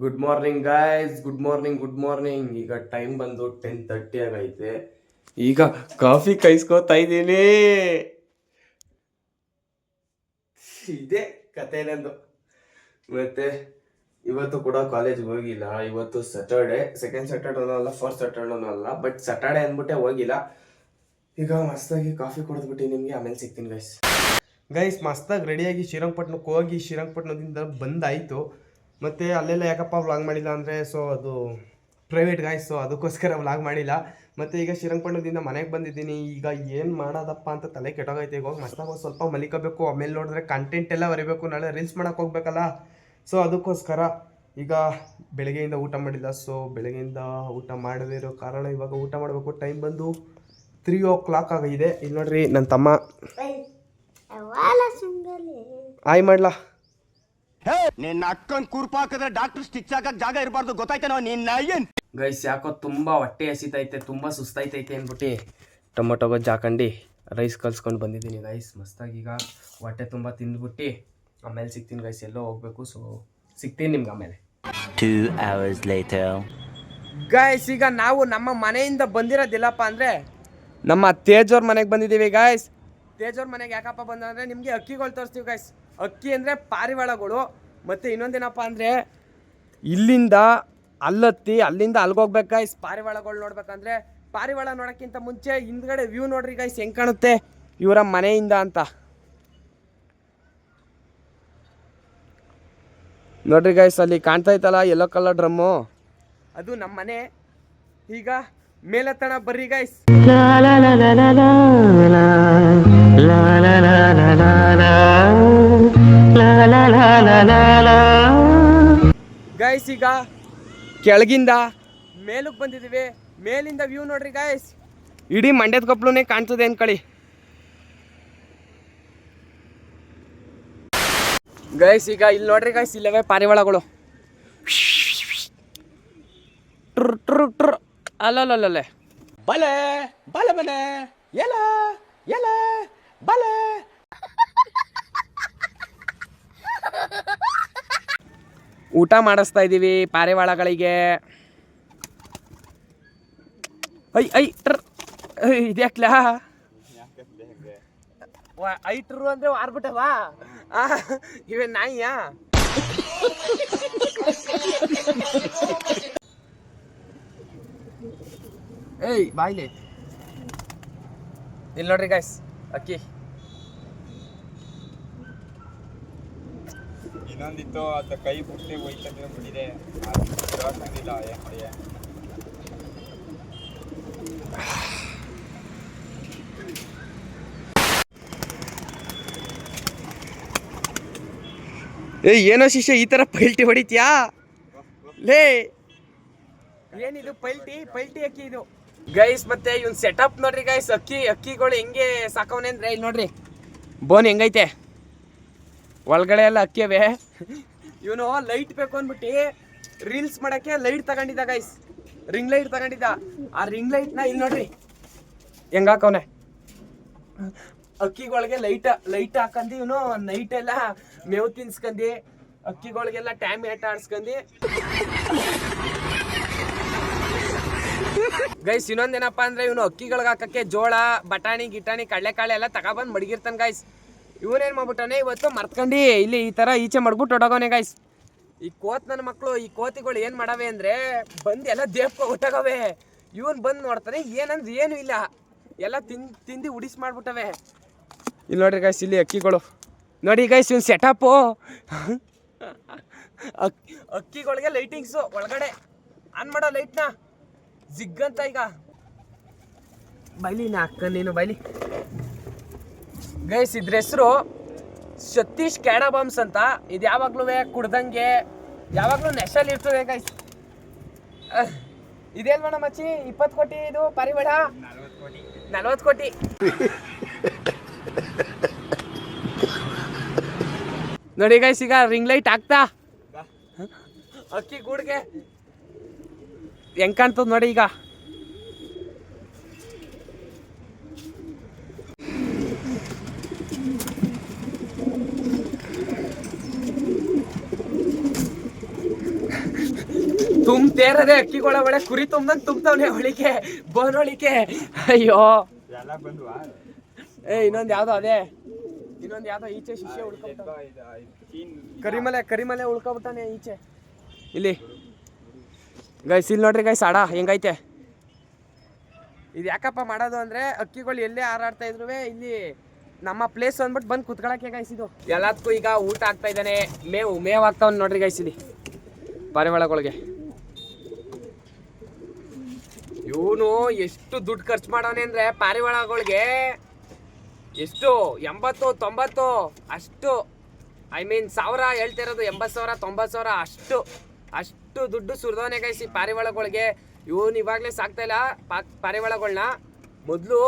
Good morning guys, good morning. ಈಗ time ಬಂದು 10:30 ಆಗೈತೆ. ಈಗ ಕಾಫಿ ಕಾಯಿಸ್ಕೋತಾ ಇದ್ದೀನಿ. ಇದೇ ಕತೆ ನಂದು. ಮತ್ತೆ ಇವತ್ತು ಕೂಡ ಕಾಲೇಜ್ಗೆ ಹೋಗಿಲ್ಲ. ಇವತ್ತು ಸ್ಯಾಟರ್ಡೆ, ಸೆಕೆಂಡ್ ಸ್ಯಾಟರ್ಡೇನೂ ಅಲ್ಲ, ಫಸ್ಟ್ ಸ್ಯಾಟರ್ಡೇನೂ ಅಲ್ಲ, ಬಟ್ ಸ್ಯಾಟರ್ಡೆ ಅಂದ್ಬಿಟ್ಟೆ ಹೋಗಿಲ್ಲ. ಈಗ ಮಸ್ತಾಗಿ ಕಾಫಿ ಕುಡಿದ್ಬಿಟ್ಟು ನಿಮಗೆ ಆಮೇಲೆ ಸಿಗ್ತೀನಿ ಗೈಸ್. ಮಸ್ತಾಗಿ ರೆಡಿಯಾಗಿ ಶ್ರೀರಂಗಪಟ್ಟಣಕ್ಕೆ ಹೋಗಿ ಶ್ರೀರಂಗಪಟ್ಟಣದಿಂದ ಬಂದಾಯಿತು. ಮತ್ತು ಅಲ್ಲೆಲ್ಲ ಯಾಕಪ್ಪ ವ್ಲಾಗ್ ಮಾಡಿಲ್ಲ ಅಂದರೆ, ಸೊ ಅದು ಪ್ರೈವೇಟ್ ಗಾಯ್ಸ್, ಸೊ ಅದಕ್ಕೋಸ್ಕರ ವ್ಲಾಗ್ ಮಾಡಿಲ್ಲ. ಮತ್ತು ಈಗ ಶ್ರೀರಂಗಪಟ್ಟಣದಿಂದ ಮನೆಗೆ ಬಂದಿದ್ದೀನಿ. ಈಗ ಏನು ಮಾಡೋದಪ್ಪ ಅಂತ ತಲೆ ಕೆಟ್ಟೋಗೈತೆ. ಈಗ ಹೋಗಿ ಮಸ್ತಾಗಿ ಸ್ವಲ್ಪ ಮಲಿಕೋಬೇಕು. ಆಮೇಲೆ ನೋಡಿದ್ರೆ ಕಂಟೆಂಟ್ ಎಲ್ಲ ಬರೀಬೇಕು, ನಾಳೆ ರೀಲ್ಸ್ ಮಾಡೋಕೆ ಹೋಗ್ಬೇಕಲ್ಲ. ಸೊ ಅದಕ್ಕೋಸ್ಕರ ಈಗ ಬೆಳಗ್ಗೆಯಿಂದ ಊಟ ಮಾಡಿಲ್ಲ. ಸೊ ಬೆಳಗ್ಗೆಯಿಂದ ಊಟ ಮಾಡದೇ ಇರೋ ಕಾರಣ ಇವಾಗ ಊಟ ಮಾಡಬೇಕು. ಟೈಮ್ ಬಂದು 3 ಆಗಿದೆ. ಇಲ್ಲಿ ನೋಡ್ರಿ ನನ್ನ ತಮ್ಮ ಆಯ್ ಮಾಡ್ಲಾ. ನಿನ್ನ ಅಕ್ಕನ್ ಕುರ್ಪಾಕಿದ್ರೆ ಡಾಕ್ಟರ್ ಸ್ಟಿಚ್ ಹಾಕಕ್ ಜಾಗ ಇರಬಾರ್ದು, ಗೊತ್ತಾಯ್ತೇನೋ ನಿನ್ನ ಏನ್. ಗೈಸ್ ಯಾಕೋ ತುಂಬ ಹೊಟ್ಟೆ ಹಸಿತೈತೆ, ತುಂಬ ಸುಸ್ತಾಯ್ತೈತೆ ಅಂದ್ಬಿಟ್ಟು ಟೊಮೊಟೊ ಗೊಜ್ಜು ಹಾಕೊಂಡು ರೈಸ್ ಕಲ್ಸ್ಕೊಂಡು ಬಂದಿದ್ದೀನಿ ಗೈಸ್. ಮಸ್ತಾಗಿ ಈಗ ಹೊಟ್ಟೆ ತುಂಬ ತಿಂದ್ಬಿಟ್ಟು ಆಮೇಲೆ ಸಿಗ್ತೀನಿ ಗೈಸ್. ಎಲ್ಲೋ ಹೋಗ್ಬೇಕು, ಸೊ ಸಿಗ್ತೀನಿ ನಿಮ್ಗೆ ಆಮೇಲೆ. 2 hours later. ಗೈಸ್ ಈಗ ನಾವು ನಮ್ಮ ಮನೆಯಿಂದ ಬಂದಿರೋದಿಲ್ಲಪ್ಪ ಅಂದರೆ ನಮ್ಮ ತೇಜವ್ರ ಮನೆಗೆ ಬಂದಿದ್ದೀವಿ ಗೈಸ್. ತೇಜವ್ರ ಮನೆಗೆ ಯಾಕಪ್ಪ ಬಂದಂದರೆ ನಿಮಗೆ ಅಕ್ಕಿಗಳು ತೋರಿಸ್ತೀವಿ ಗೈಸ್. ಅಕ್ಕಿ ಅಂದರೆ ಪಾರಿವಾಳಗಳು. ಮತ್ತು ಇನ್ನೊಂದೇನಪ್ಪ ಅಂದರೆ ಇಲ್ಲಿಂದ ಅಲ್ಲತ್ತಿ ಅಲ್ಲಿಂದ ಅಲ್ಗೋಗ್ಬೇಕು ಗೈಸ್. ಪಾರಿವಾಳಗಳು ನೋಡ್ಬೇಕಂದ್ರೆ ಪಾರಿವಾಳ ನೋಡೋಕ್ಕಿಂತ ಮುಂಚೆ ಹಿಂದ್ಗಡೆ ವ್ಯೂ ನೋಡ್ರಿ ಗೈಸ್, ಹೆಂಗೆ ಕಾಣುತ್ತೆ ಇವರ ಮನೆಯಿಂದ ಅಂತ ನೋಡ್ರಿ ಗೈಸ್. ಅಲ್ಲಿ ಕಾಣ್ತಾ ಇತ್ತಲ್ಲ ಯೆಲ್ಲೋ ಕಲರ್ ಡ್ರಮ್ಮು, ಅದು ನಮ್ಮ ಮನೆ. ಈಗ ಮೇಲೆತ್ತಣ ಬರ್ರಿ ಗೈಸ್. ಗೈಸ್ ಈಗ ಕೆಳಗಿಂದ ಮೇಲಕ್ಕೆ ಬಂದಿದ್ದೀವಿ. ಮೇಲಿಂದ ವ್ಯೂ ನೋಡ್ರಿ ಗೈಸ್, ಇಡೀ ಮಂಡ್ಯದ ಕೊಪ್ಪಳನೇ ಕಾಣ್ತದೆ ಅನ್ಕೊಳ್ಳಿ ಗೈಸ್. ಈಗ ಇಲ್ಲಿ ನೋಡ್ರಿ ಗೈಸ್, ಇಲ್ಲವೇ ಪಾರಿವಾಳಗಳು. ಟ್ರ್ ಟ್ರ್ ಟ್ರ್ ಅಲ್ಲಲ್ಲಲ್ಲೇ ಬಲೆ ಬಲೆ ಬಲೆ ಎಲ ಎಲ ಬಲೆ. ಊಟ ಮಾಡಿಸ್ತಾ ಇದ್ದೀವಿ ಪಾರಿವಾಳಗಳಿಗೆ. ಇದ್ಯಾಕ್ಲಾ ಐಟ್ರು ಅಂದ್ರೆ ವಾರ್ಬಿಟ್ಟವಾ ಇವೇ ನಾಯಿಯಾ? ಏಯ್ ಬಾಯ್ಲಿ. ಇಲ್ಲಿ ನೋಡ್ರಿ ಗಾಯ್ಸ್ ಅಕ್ಕಿ. ಇನ್ನೊಂದಿತ್ತು ಅದ ಕೈ ಬಿಟ್ಟು ಹೋಯ್ತಂದ್ರೆ ಬಿಟ್ಟಿದೆ, ಇಲ್ಲ ಏನು ಮಾಡಿ. ಏಯ್ ಏನೋ ಶಿಷ್ಯ ಈ ಥರ ಪೈಲ್ಟಿ ಹೊಡಿತ್ಯಾ ಲೇ? ಏನಿದು ಪೈಲ್ಟಿ ಅಕ್ಕಿ ಇದು ಗೈಸ್. ಮತ್ತೆ ಇವನ್ ಸೆಟಪ್ ನೋಡ್ರಿ ಗೈಸ್. ಅಕ್ಕಿಗಳು ಹೆಂಗೆ ಸಾಕವನೆ ಅಂದ್ರೆ ಇಲ್ಲಿ ನೋಡ್ರಿ, ಬೋನ್ ಹೆಂಗೈತೆ, ಒಳಗಡೆ ಎಲ್ಲ ಅಕ್ಕಿಯವೇ. ಇವನು ಲೈಟ್ ಬೇಕು ಅಂದ್ಬಿಟ್ಟು ರೀಲ್ಸ್ ಮಾಡೋಕ್ಕೆ ಲೈಟ್ ತಗೊಂಡಿದ್ದ ಗೈಸ್, ರಿಂಗ್ ಲೈಟ್ ತಗೊಂಡಿದ್ದ. ಆ ರಿಂಗ್ ಲೈಟ್ನ ಇಲ್ಲಿ ನೋಡ್ರಿ ಹೆಂಗೆ ಹಾಕವನೆ. ಅಕ್ಕಿಗಳಿಗೆ ಲೈಟ್ ಹಾಕಂದು ಇವನು ನೈಟ್ ಎಲ್ಲ ಮೇವು ತಿನ್ಸ್ಕಂದು ಅಕ್ಕಿಗಳಿಗೆಲ್ಲ ಟ್ಯಾಮ್ ಏಟ ಆಡ್ಸ್ಕಂದು ಗೈಸ್. ಇನ್ನೊಂದೇನಪ್ಪ ಅಂದ್ರೆ ಇವನು ಅಕ್ಕಿಗಳಿಗೆ ಹಾಕಕ್ಕೆ ಜೋಳ, ಬಟಾಣಿ, ಗಿಟಾಣಿ, ಕಡಲೆಕಾಳು ಎಲ್ಲ ತಗೊಬಂದು ಮಡಗಿರ್ತಾನೆ ಗೈಸ್. ಇವನೇನು ಮಾಡ್ಬಿಟ್ಟಾನೆ ಇವತ್ತು ಮರ್ತ್ಕೊಂಡು ಇಲ್ಲಿ ಈ ಥರ ಈಚೆ ಮಾಡ್ಬಿಟ್ಟು ಹೊಡೋಗವನೆ ಗೈಸ್. ಈ ನನ್ನ ಮಕ್ಕಳು, ಈ ಕೋತಿಗಳು ಏನು ಮಾಡವೆ ಅಂದರೆ ಬಂದು ಎಲ್ಲ ದೇವ್ಕೊ ಹೊಟ್ಟೋಗವೆ. ಇವನು ಬಂದು ನೋಡ್ತಾನೆ, ಏನಂದ್ರೆ ಏನು ಇಲ್ಲ, ಎಲ್ಲ ತಿಂದು ಉಡಿಸ್ ಮಾಡ್ಬಿಟ್ಟವೆ. ಇಲ್ಲಿ ನೋಡ್ರಿ ಗೈಸ್, ಇಲ್ಲಿ ಅಕ್ಕಿಗಳು ನೋಡಿ ಗೈಸ್. ಇವನು ಸೆಟಪ್ಪು ಅಕ್ಕಿಗಳಿಗೆ ಲೈಟಿಂಗ್ಸು ಒಳಗಡೆ ಆನ್ ಮಾಡೋ ಲೈಟ್ನ ಜಿಗ್ಗಂತ. ಈಗ ಬೈಲಿ ನಾ ಅಕ್ಕ ನೀನು ಬೈಲಿ ಗೈಸ್. ಇದ್ರ ಹೆಸರು ಸತೀಶ್ ಕ್ಯಾಡಾ ಬಾಂಬ್ಸ್ ಅಂತ. ಇದು ಯಾವಾಗ್ಲೂ ಕುಡ್ದಂಗೆ ಯಾವಾಗಲೂ ನೆಶಲ್ಲಿ ಇರ್ತದೆ ಗೈಸ್. ಇದೇನು ಮೇಡಮ್ ಮಚ್ಚಿ 20 ಕೋಟಿ ಇದು ಪಾರಿವಾಳ? 40 ಕೋಟಿ. ನೋಡಿ ಗೈಸ್, ಈಗ ರಿಂಗ್ ಲೈಟ್ ಹಾಕ್ತಾ ಅಕ್ಕಿ ಗೂಡ್ಗೆ ಹೆಂಗ್ ಕಾಣ್ತದ ನೋಡಿ ಈಗ. ತುಂಬ್ತೇರದೆ ಅಕ್ಕಿಗಳ ಒಳ್ಳೆ ಕುರಿ ತುಂಬ್ದಂಗ್ ತುಂಬ್ತವ್ನೆ ಒಳಿಕೆ ಬೋನೊಳಿಕೆ. ಅಯ್ಯೋ ಎಲ್ಲ ಬಂದ್ವಾ? ಇನ್ನೊಂದ್ ಯಾವ್ದೋ ಅದೇ ಇನ್ನೊಂದ್ ಯಾವ್ದೋ ಈಚೆ ಶಿಷ್ಯ ಉಳ್ಕೊಬಿಟ್ಟ, ಕರಿಮಲೆ ಉಳ್ಕೊಬಿಟ್ಟಾನೆ ಈಚೆ. ಇಲ್ಲಿ ಗೈಸ್ ಇಲ್ಲಿ ನೋಡ್ರಿ ಗೈಸ್ ಆಡ ಹೆಂಗೈತೆ. ಇದು ಯಾಕಪ್ಪ ಮಾಡೋದು ಅಂದ್ರೆ ಅಕ್ಕಿಗಳು ಎಲ್ಲೇ ಹಾರಾಡ್ತಾ ಇದ್ರು ಇಲ್ಲಿ ನಮ್ಮ ಪ್ಲೇಸ್ ಅಂದ್ಬಿಟ್ಟು ಬಂದು ಕುತ್ಕೊಳಕ್ಕೆ ಗೈಸ್. ಇದು ಎಲ್ಲದಕ್ಕೂ ಈಗ ಊಟ ಆಗ್ತಾ ಇದ್ದಾನೆ, ಮೇವ್ ಆಗ್ತಾವ್ ನೋಡ್ರಿ ಗೈಸ್ ಇಲ್ಲಿ ಪಾರಿವಾಳಗಳಿಗೆ. ಇವನು ಎಷ್ಟು ದುಡ್ಡು ಖರ್ಚು ಮಾಡೋನೆ ಅಂದ್ರೆ ಪಾರಿವಾಳಗಳಿಗೆ ಎಷ್ಟು 80-90 ಅಷ್ಟು, ಐ ಮೀನ್ 1000 ಹೇಳ್ತಿರೋದು, 80,000 90,000 ಅಷ್ಟು ದುಡ್ಡು ಸುರಿದವನೇ ಗೈಸ್ ಈ ಪಾರಿವಾಳಗಳಿಗೆ. ಇವನು ಇವಾಗಲೇ ಸಾಕ್ತಾ ಇಲ್ಲ ಪಾರಿವಾಳಗಳನ್ನ. ಮೊದಲು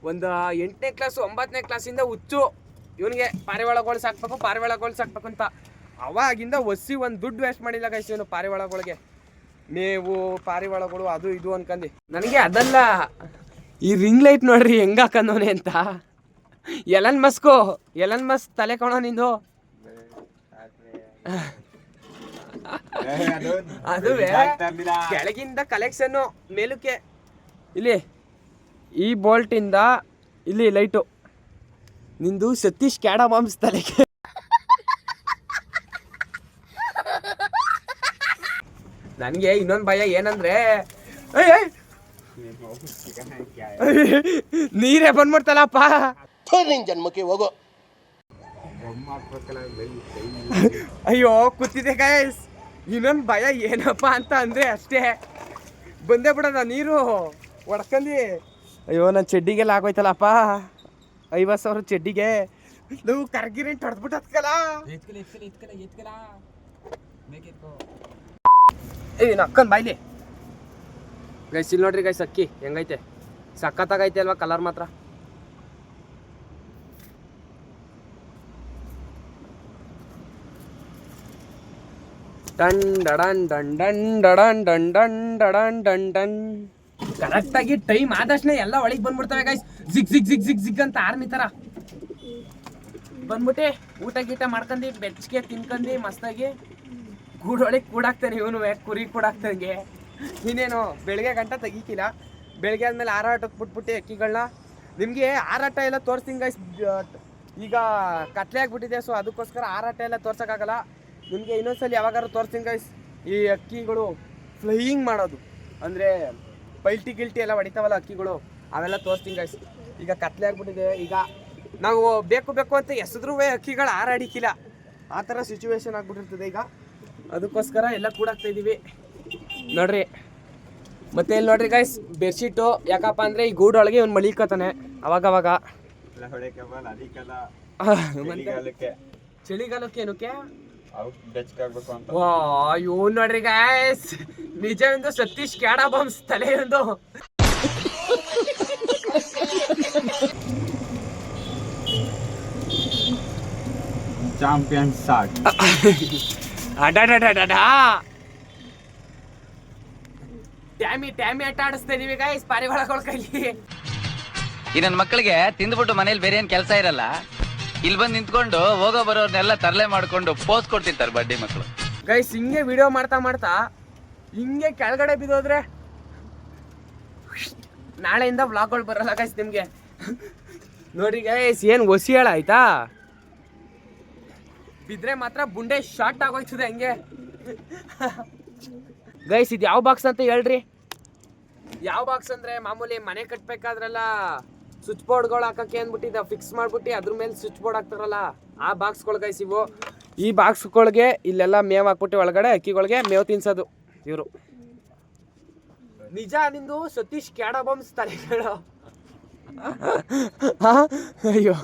ಒಂದು 8ನೇ ಕ್ಲಾಸು 9ನೇ ಕ್ಲಾಸಿಂದ ಹುಚ್ಚು ಇವನಿಗೆ ಪಾರಿವಾಳಗಳು ಸಾಕ್ಬೇಕು ಅಂತ. ಅವಾಗಿಂದ ಒಸಿ ಒಂದು ದುಡ್ಡು ವೇಸ್ಟ್ ಮಾಡಿಲ್ಲ ಗೈಸ್ ಇವನು ಪಾರಿವಾಳಗಳಿಗೆ. ಮೇವು ಪಾರಿವಾಳಗಳು ಅದು ಇದು ಅನ್ಕಂಡು. ನನಗೆ ಅದಲ್ಲ, ಈ ರಿಂಗ್ ಲೈಟ್ ನೋಡ್ರಿ ಹೆಂಗ ಹಾಕಂದವನೆ ಅಂತ. ಎಲನ್ ಮಸ್ಕ್ ತಲೆ ಕಾಣೋ ನಿಂದು. ಅದುವೇ ಕೆಳಗಿಂದ ಕಲೆಕ್ಷನ್ ಮೇಲಕ್ಕೆ. ಇಲ್ಲಿ ಈ ಬೋಲ್ಟ್ ಇಂದ ಇಲ್ಲಿ ಲೈಟು ನಿಂದು ಸತೀಶ್ ಕ್ಯಾಡ ಬಾಂಬ್ಸ್ ತಲೆಗೆ. ನನಗೆ ಇನ್ನೊಂದು ಭಯ ಏನಂದ್ರೆ ನೀರೇ ಬಂದ್ಬಿಡ್ತಲ್ಲಪ್ಪ. ಜನ್ಮಕ್ಕೆ ಹೋಗೋ. ಅಯ್ಯೋ ಕೂತಿದೆ ಗೈಸ್. ಇನ್ನೊಂದು ಭಯ ಏನಪ್ಪ ಅಂತ ಅಂದ್ರೆ ಅಷ್ಟೇ, ಬಂದೇ ಬಿಡೋದ ನೀರು ಒಡ್ಕಂದು. ಅಯ್ಯೋ ನನ್ನ ಚಡ್ಡಿಗೆಲ್ಲ ಆಗೋಯ್ತಲ್ಲಪ್ಪ, 50,000 ಚಡ್ಡಿಗೆ ನಾವು ಕರ್ಗಿರಿ ಹೊಡೆದ್ಬಿಟ್ಟತ್ಕಲ್ಲ. ಅಕ್ಕನ್ ಬಾಯ್ಲಿ ಗೈಸ್. ಇಲ್ಲಿ ನೋಡ್ರಿ ಗೈಸ್ ಅಕ್ಕಿ ಹೆಂಗೈತೆ, ಸಖತ್ತಾಗೈತೆ ಅಲ್ವಾ ಕಲರ್ ಮಾತ್ರ. ಡನ್ ಡಡನ್ ಡನ್ ಡನ್ ಡಡನ್ ಡನ್ ಡನ್ ಡಡನ್ ಡನ್ ಡನ್. ಕರೆಕ್ಟಾಗಿ ಟೈಮ್ ಆದಷ್ಟೇ ಎಲ್ಲ ಒಳಗೆ ಬಂದ್ಬಿಡ್ತವೆ ಗೈಸ್, ಜಿಗ್ ಅಂತ ಆರ್ಮಿ ಥರ ಬಂದ್ಬಿಟ್ಟು ಊಟ ಗೀಟ ಮಾಡ್ಕೊಂಡು ಬೆಚ್ಚಗೆ ತಿನ್ಕೊಂಡು ಮಸ್ತಾಗಿ ಗೂಡೊಳಗೆ ಕೂಡಾಕ್ತಾನೆ ಇವನು, ಕುರಿ ಕೂಡಾಕ್ತಂಗೆ. ಇನ್ನೇನು ಬೆಳಗ್ಗೆ ಗಂಟ ತೆಗಿತಿಲ್ಲ, ಬೆಳಗ್ಗೆ ಆದಮೇಲೆ ಹಾರಾಟಕ್ಕೆ ಬಿಟ್ಬಿಟ್ಟು ಅಕ್ಕಿಗಳನ್ನ. ನಿಮಗೆ ಹಾರಾಟ ಎಲ್ಲ ತೋರಿಸ್ತೀನಿ ಗೈಸ್, ಈಗ ಕತ್ಲೆ ಆಗಿಬಿಟ್ಟಿದೆ, ಸೊ ಅದಕ್ಕೋಸ್ಕರ ಹಾರಾಟ ಎಲ್ಲ ತೋರ್ಸೋಕ್ಕಾಗಲ್ಲ. ನಿಮಗೆ ಇನ್ನೊಂದ್ಸಲ ಯಾವಾಗಾದ್ರು ತೋರಿಸ್ತೀನಿ ಗೈಸ್ ಈ ಅಕ್ಕಿಗಳು ಫ್ಲೈಯಿಂಗ್ ಮಾಡೋದು, ಅಂದರೆ ಗಿಲ್ಟಿ ಎಲ್ಲ ಹೊಡಿತಾವಲ್ಲ ಅಕ್ಕಿಗಳು, ಅವೆಲ್ಲ ತೋರಿಸ್ತೀನಿ ಗೈಸ್. ಈಗ ಕತ್ಲೆ ಆಗ್ಬಿಟ್ಟಿದೆ, ಈಗ ನಾವು ಬೇಕು ಅಂತ ಎಸದ್ರೂ ಅಕ್ಕಿಗಳು ಹಾರಾಡಿಕ್ಕಿಲ್ಲ, ಆ ಥರ ಸಿಚುವೇಶನ್ ಆಗ್ಬಿಟ್ಟಿರ್ತದೆ ಈಗ. ಅದಕ್ಕೋಸ್ಕರ ಎಲ್ಲ ಕೂಡಾಕ್ತಾ ಇದ್ದೀವಿ ನೋಡ್ರಿ. ಮತ್ತೆ ಇಲ್ಲಿ ನೋಡ್ರಿ ಗೈಸ್ ಬೆಡ್ಶೀಟು, ಯಾಕಪ್ಪ ಅಂದರೆ ಈ ಗೂಡೊಳಗೆ ಇವ್ನು ಮಲಿಕತಾನೆ ಅವಾಗವಾಗ. ಚಳಿಗಾಲಕ್ಕೆ ಏನಕ್ಕೆ ಇವ್ ನೋಡ್ರಿ ಗೈಸ್, ನಿಜ ಒಂದು ಸತೀಶ್ ಕ್ಯಾಡ ಬಾಂಬ್ಸ್ ತಲೆ ಒಂದು. ಚಾಂಪಿಯನ್ ಸಾಟ್ ಟ್ಯಾಮಿ ಆಟ ಆಡಿಸ್ತಾ ಇದೀವಿ ಗೈಸ್ ಪಾರಿವಾಳಗಳ ಕೈಲಿ. ಈ ನನ್ನ ಮಕ್ಕಳಿಗೆ ತಿಂದ್ಬಿಟ್ಟು ಮನೇಲಿ ಬೇರೆ ಏನ್ ಕೆಲಸ ಇರಲ್ಲ, ಇಲ್ಲಿ ಬಂದು ನಿಂತ್ಕೊಂಡು ಹೋಗೋ ಬರೋರ್ನೆಲ್ಲ ತರಲೆ ಮಾಡ್ಕೊಂಡು ಪೋಸ್ ಕೊಡ್ತಿರ್ತಾರೆ ಬಡ್ಡಿ ಮಕ್ಕಳು. ಗೈಸ್ ಹಿಂಗೆ ವಿಡಿಯೋ ಮಾಡ್ತಾ ಹಿಂಗೆ ಕೆಳಗಡೆ ಬಿದ್ದೋದ್ರೆ ನಾಳೆಯಿಂದ ವ್ಲಾಗ್ಗಳು ಬರಲ್ಲ ಗೈಸ್ ನಿಮ್ಗೆ. ನೋಡಿ ಗೈಸ್ ಏನು ಒಸಿ ಹೇಳ ಆಯ್ತಾ, ಬಿದ್ರೆ ಮಾತ್ರ ಬುಂಡೆ ಶಾರ್ಟ್ ಆಗೋಯ್ತದೆ ಹಂಗೆ. ಗೈಸ್ ಇದು ಯಾವ ಬಾಕ್ಸ್ ಅಂತ ಹೇಳ್ರಿ. ಯಾವ ಬಾಕ್ಸ್ ಅಂದ್ರೆ ಮಾಮೂಲಿ ಮನೆ ಕಟ್ಬೇಕಾದ್ರೆಲ್ಲ ಸ್ವಿಚ್ ಬೋರ್ಡ್ಗಳು ಹಾಕಕ್ಕೆ ಅಂದ್ಬಿಟ್ಟು ಫಿಕ್ಸ್ ಮಾಡ್ಬಿಟ್ಟು ಅದ್ರ ಮೇಲೆ ಸ್ವಿಚ್ ಬೋರ್ಡ್ ಹಾಕ್ತಾರಲ್ಲ, ಆ ಬಾಕ್ಸ್ಗಳು ಗೈಸ್ ಇವು. ಈ ಬಾಕ್ಸ್ಗಳಿಗೆ ಇಲ್ಲೆಲ್ಲ ಮೇವು ಹಾಕ್ಬಿಟ್ಟು ಒಳಗಡೆ ಅಕ್ಕಿಗಳಿಗೆ ಮೇವು ತಿನ್ಸೋದು ಇವರು. ನಿಜ ನಿಂದು ಸತೀಶ್ ಕ್ಯಾಡ ಬಾಂಬ್ಸ್ ತಲೆ ಕೇಳೋ. ಅಯ್ಯೋ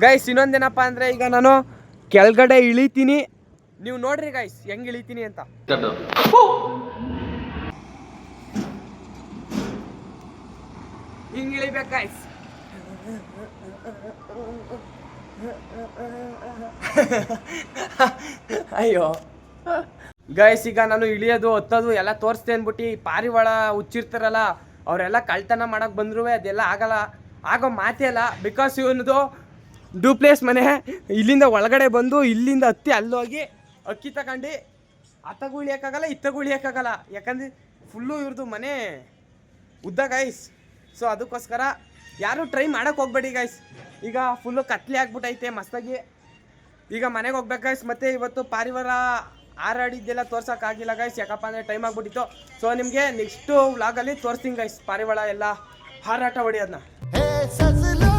ಗೈಸ್ ಇನ್ನೊಂದೇನಪ್ಪ ಅಂದ್ರೆ ಈಗ ನಾನು ಕೆಳಗಡೆ ಇಳಿತೀನಿ, ನೀವು ನೋಡ್ರಿ ಗೈಸ್ ಹೆಂಗ್ ಇಳಿತೀನಿ ಅಂತ. ಹಿಂಗ್ ಇಳಿಬೇಕು ಗೈಸ್. ಅಯ್ಯೋ ಗೈಸ್ ಈಗ ನಾನು ಇಳಿಯೋದು ಹತ್ತೋದು ಎಲ್ಲ ತೋರಿಸ್ತೆ ಅಂದ್ಬಿಟ್ಟು ಪಾರಿವಾಳ ಹುಚ್ಚಿರ್ತಾರಲ್ಲ ಅವರೆಲ್ಲ ಕಳ್ತನ ಮಾಡಕ್ ಬಂದ್ರು ಅದೆಲ್ಲ ಆಗೋ ಮಾತೇ ಅಲ್ಲ. ಬಿಕಾಸ್ ಇವನದು ಡೂಪ್ಲೇಸ್ ಮನೆ, ಇಲ್ಲಿಂದ ಒಳಗಡೆ ಬಂದು ಇಲ್ಲಿಂದ ಹತ್ತಿ ಅಲ್ಲೋಗಿ ಅಕ್ಕಿ ತಗೊಂಡು ಅತ್ತಗೂ ಇಳಿಯೋಕ್ಕಾಗಲ್ಲ ಇತ್ತಗೂ ಇಳಿಯೋಕ್ಕಾಗಲ್ಲ, ಯಾಕಂದರೆ ಫುಲ್ಲು ಇವ್ರದ್ದು ಮನೆ ಉದ್ದ ಗೈಸ್. ಸೊ ಅದಕ್ಕೋಸ್ಕರ ಯಾರು ಟ್ರೈ ಮಾಡೋಕ್ಕೆ ಹೋಗ್ಬೇಡಿ ಗೈಸ್. ಈಗ ಫುಲ್ಲು ಕತ್ಲೆ ಆಗ್ಬಿಟ್ಟೈತೆ ಮಸ್ತಾಗಿ. ಈಗ ಮನೆಗೆ ಹೋಗ್ಬೇಕು ಗೈಸ್. ಮತ್ತು ಇವತ್ತು ಪಾರಿವಾಳ ಹಾರಾಡಿದ್ದೆಲ್ಲ ತೋರ್ಸೋಕ್ಕಾಗಿಲ್ಲ ಗೈಸ್, ಯಾಕಪ್ಪ ಅಂದರೆ ಟೈಮ್ ಆಗಿಬಿಟ್ಟಿತ್ತು. ಸೊ ನಿಮಗೆ ನೆಕ್ಸ್ಟು ವ್ಲಾಗಲ್ಲಿ ತೋರಿಸ್ತೀನಿ ಗೈಸ್ ಪಾರಿವಾಳ ಎಲ್ಲ ಹಾರಾಟ ಹೊಡಿಯೋದನ್ನ.